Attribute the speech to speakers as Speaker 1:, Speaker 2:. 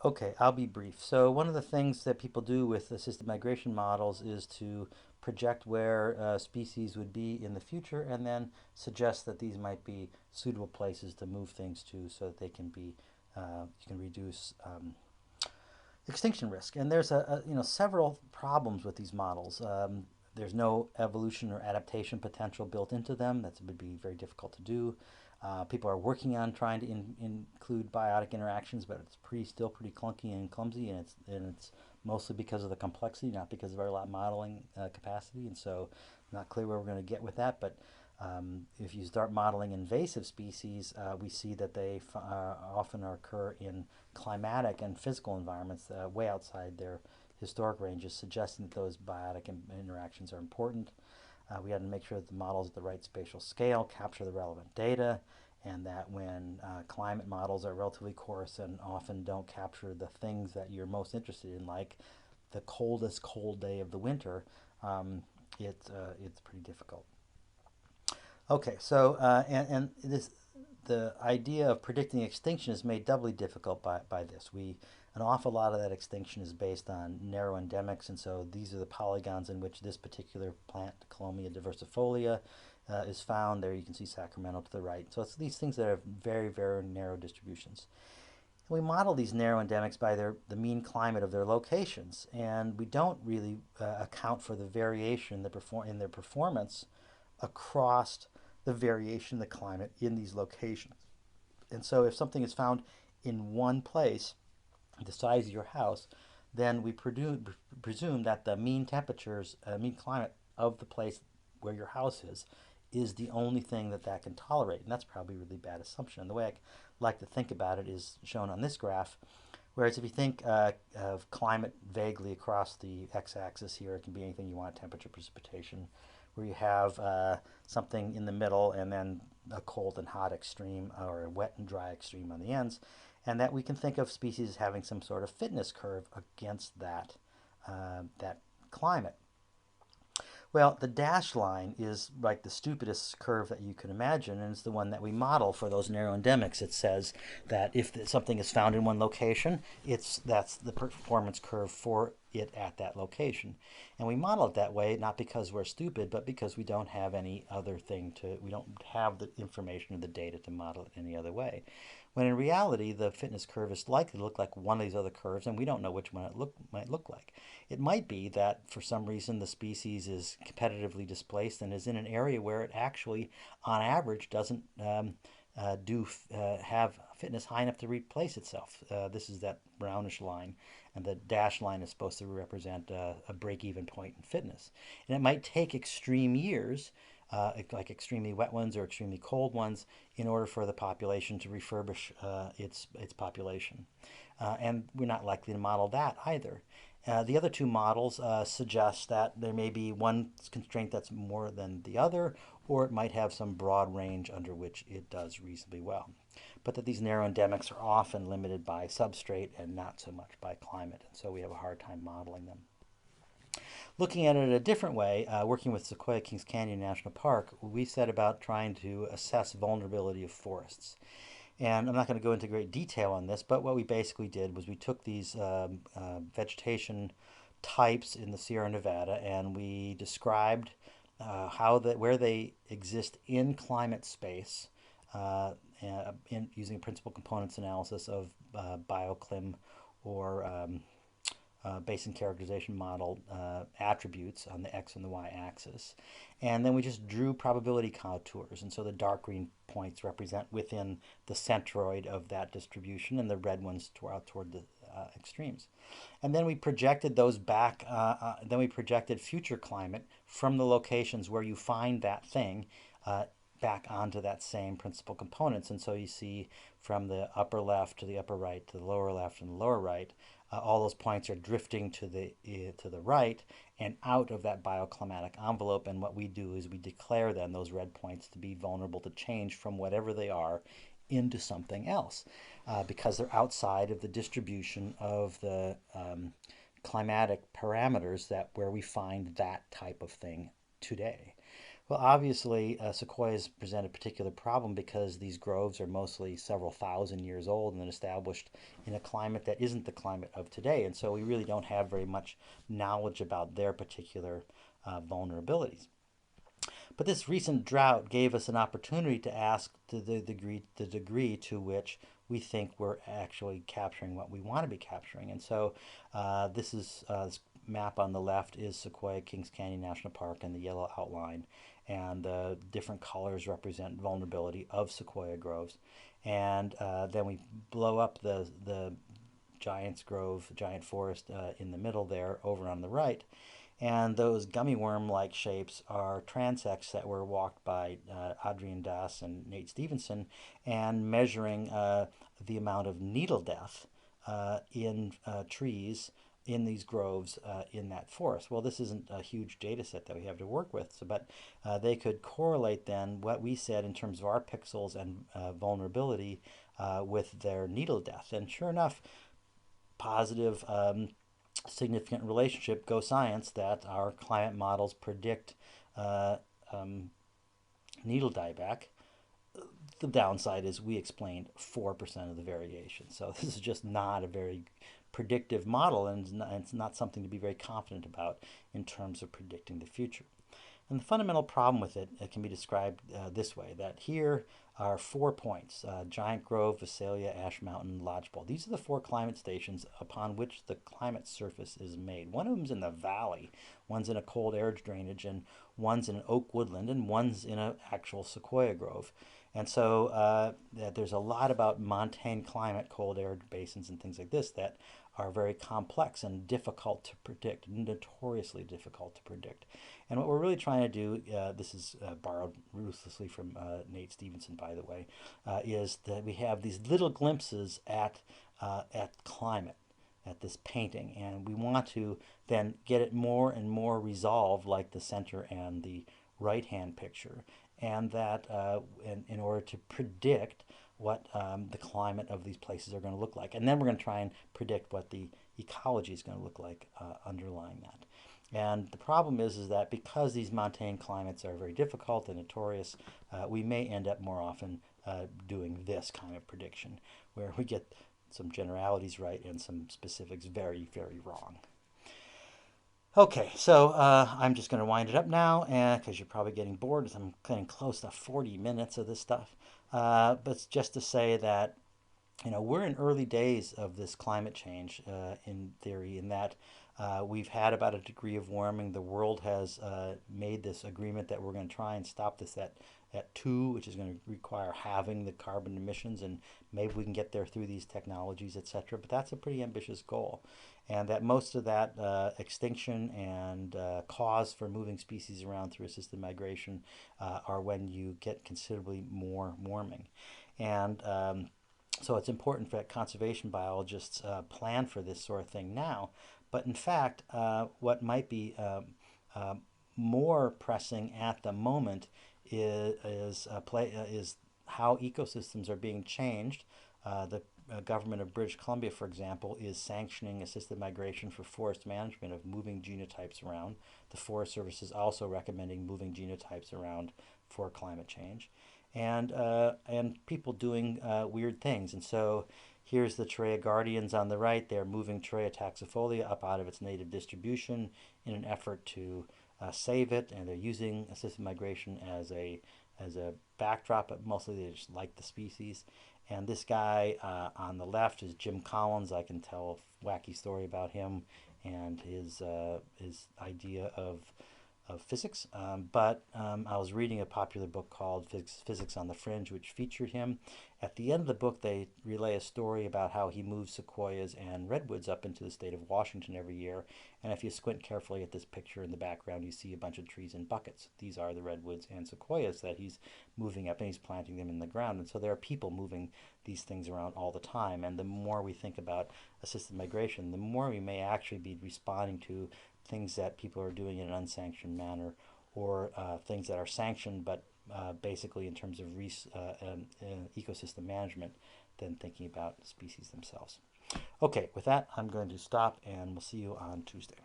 Speaker 1: Okay, I'll be brief. So one of the things that people do with assisted migration models is to project where species would be in the future and then suggest that these might be suitable places to move things to so that they can be, you can reduce extinction risk. And there's several problems with these models. There's no evolution or adaptation potential built into them. That would be very difficult to do. People are working on trying to include biotic interactions, but it's still pretty clunky and clumsy, and it's mostly because of the complexity, not because of our lab modeling capacity. And so, not clear where we're going to get with that. But if you start modeling invasive species, we see that they often occur in climatic and physical environments way outside their historic ranges, suggesting that those biotic interactions are important. We had to make sure that the models at the right spatial scale capture the relevant data, and that when climate models are relatively coarse and often don't capture the things that you're most interested in, like the coldest cold day of the winter, it's pretty difficult. Okay, so and this the idea of predicting extinction is made doubly difficult by this. An awful lot of that extinction is based on narrow endemics, and so these are the polygons in which this particular plant, Colomia diversifolia, is found. There you can see Sacramento to the right. So it's these things that have very, very narrow distributions. We model these narrow endemics by the mean climate of their locations, and we don't really account for the variation in their performance across the variation in the climate in these locations. And so if something is found in one place, the size of your house, then we presume that the mean temperatures, mean climate of the place where your house is the only thing that can tolerate. And that's probably a really bad assumption. And the way I like to think about it is shown on this graph. Whereas if you think of climate vaguely across the x-axis here, it can be anything you want, temperature, precipitation, where you have something in the middle and then a cold and hot extreme or a wet and dry extreme on the ends, and that we can think of species as having some sort of fitness curve against that climate. Well, the dashed line is like the stupidest curve that you can imagine, and it's the one that we model for those narrow endemics. It says that if something is found in one location, that's the performance curve for it at that location. And we model it that way not because we're stupid, but because we don't have we don't have the information or the data to model it any other way. When in reality, the fitness curve is likely to look like one of these other curves, and we don't know which one might look like. It might be that for some reason the species is competitively displaced and is in an area where it actually, on average, doesn't have fitness high enough to replace itself. This is that brownish line, and the dashed line is supposed to represent a break-even point in fitness. And it might take extreme years, like extremely wet ones or extremely cold ones, in order for the population to refurbish its population. And we're not likely to model that either. The other two models suggest that there may be one constraint that's more than the other, or it might have some broad range under which it does reasonably well. But that these narrow endemics are often limited by substrate and not so much by climate, and so we have a hard time modeling them. Looking at it a different way, working with Sequoia Kings Canyon National Park, we set about trying to assess vulnerability of forests. And I'm not going to go into great detail on this, but what we basically did was we took these vegetation types in the Sierra Nevada and we described where they exist in climate space using principal components analysis of bioclim or Bayesian characterization model attributes on the x and the y axis. And then we just drew probability contours. And so the dark green points represent within the centroid of that distribution, and the red ones out toward the extremes. And then we projected those back, then we projected future climate from the locations where you find that thing back onto that same principal components. And so you see from the upper left to the upper right to the lower left and the lower right, all those points are drifting to the right and out of that bioclimatic envelope. And what we do is we declare then those red points to be vulnerable to change from whatever they are into something else because they're outside of the distribution of the climatic parameters that where we find that type of thing today. Well, obviously, sequoias present a particular problem because these groves are mostly several thousand years old and then established in a climate that isn't the climate of today. And so we really don't have very much knowledge about their particular vulnerabilities. But this recent drought gave us an opportunity to ask to the degree to which we think we're actually capturing what we want to be capturing. And so this map on the left is Sequoia Kings Canyon National Park in the yellow outline. And different colors represent vulnerability of sequoia groves. And then we blow up the Giant's Grove, Giant Forest in the middle there over on the right. And those gummy worm-like shapes are transects that were walked by Adrian Das and Nate Stevenson, and measuring the amount of needle death in trees in these groves in that forest. Well, this isn't a huge data set that we have to work with, so, but they could correlate then what we said in terms of our pixels and vulnerability with their needle death. And sure enough, positive significant relationship, go science, that our climate models predict uh, um, needle dieback. The downside is we explained 4% of the variation. So this is just not a very predictive model, and it's not something to be very confident about in terms of predicting the future. And the fundamental problem with it can be described this way, that here are 4 points, Giant Grove, Visalia, Ash Mountain, Lodgepole. These are the 4 climate stations upon which the climate surface is made. One of them's in the valley, one's in a cold air drainage, and one's in an oak woodland, and one's in an actual sequoia grove. And so there's a lot about montane climate, cold air basins, and things like this that are very complex and difficult to predict, notoriously difficult to predict. And what we're really trying to do, this is borrowed ruthlessly from Nate Stevenson, by the way, is that we have these little glimpses at climate, at this painting, and we want to then get it more and more resolved, like the center and the right-hand picture, and that in order to predict what the climate of these places are going to look like. And then we're going to try and predict what the ecology is going to look like underlying that. And the problem is that because these montane climates are very difficult and notorious, we may end up more often doing this kind of prediction, where we get some generalities right and some specifics very, very wrong. Okay, so I'm just going to wind it up now, and because you're probably getting bored, I'm getting close to 40 minutes of this stuff. But just to say that we're in early days of this climate change in theory, in that we've had about a degree of warming. The world has made this agreement that we're going to try and stop this at 2, which is going to require halving the carbon emissions, and maybe we can get there through these technologies, etc. But that's a pretty ambitious goal, and that most of that extinction and cause for moving species around through assisted migration are when you get considerably more warming. And so it's important that conservation biologists plan for this sort of thing now. But in fact, what might be more pressing at the moment is how ecosystems are being changed. The government of British Columbia, for example, is sanctioning assisted migration for forest management of moving genotypes around. The Forest Service is also recommending moving genotypes around for climate change, and people doing weird things. And so here's the Torreya guardians on the right. They're moving Torreya taxifolia up out of its native distribution in an effort to save it, and they're using assisted migration as a backdrop, but mostly they just like the species. And this guy on the left is Jim Collins. I can tell a wacky story about him and his idea of physics. But I was reading a popular book called Physics on the Fringe, which featured him. At the end of the book, they relay a story about how he moves sequoias and redwoods up into the state of Washington every year. And if you squint carefully at this picture in the background, you see a bunch of trees in buckets. These are the redwoods and sequoias that he's moving up, and he's planting them in the ground. And so there are people moving these things around all the time. And the more we think about assisted migration, the more we may actually be responding to things that people are doing in an unsanctioned manner, or things that are sanctioned but basically in terms of ecosystem management than thinking about species themselves. Okay, with that, I'm going to stop, and we'll see you on Tuesday.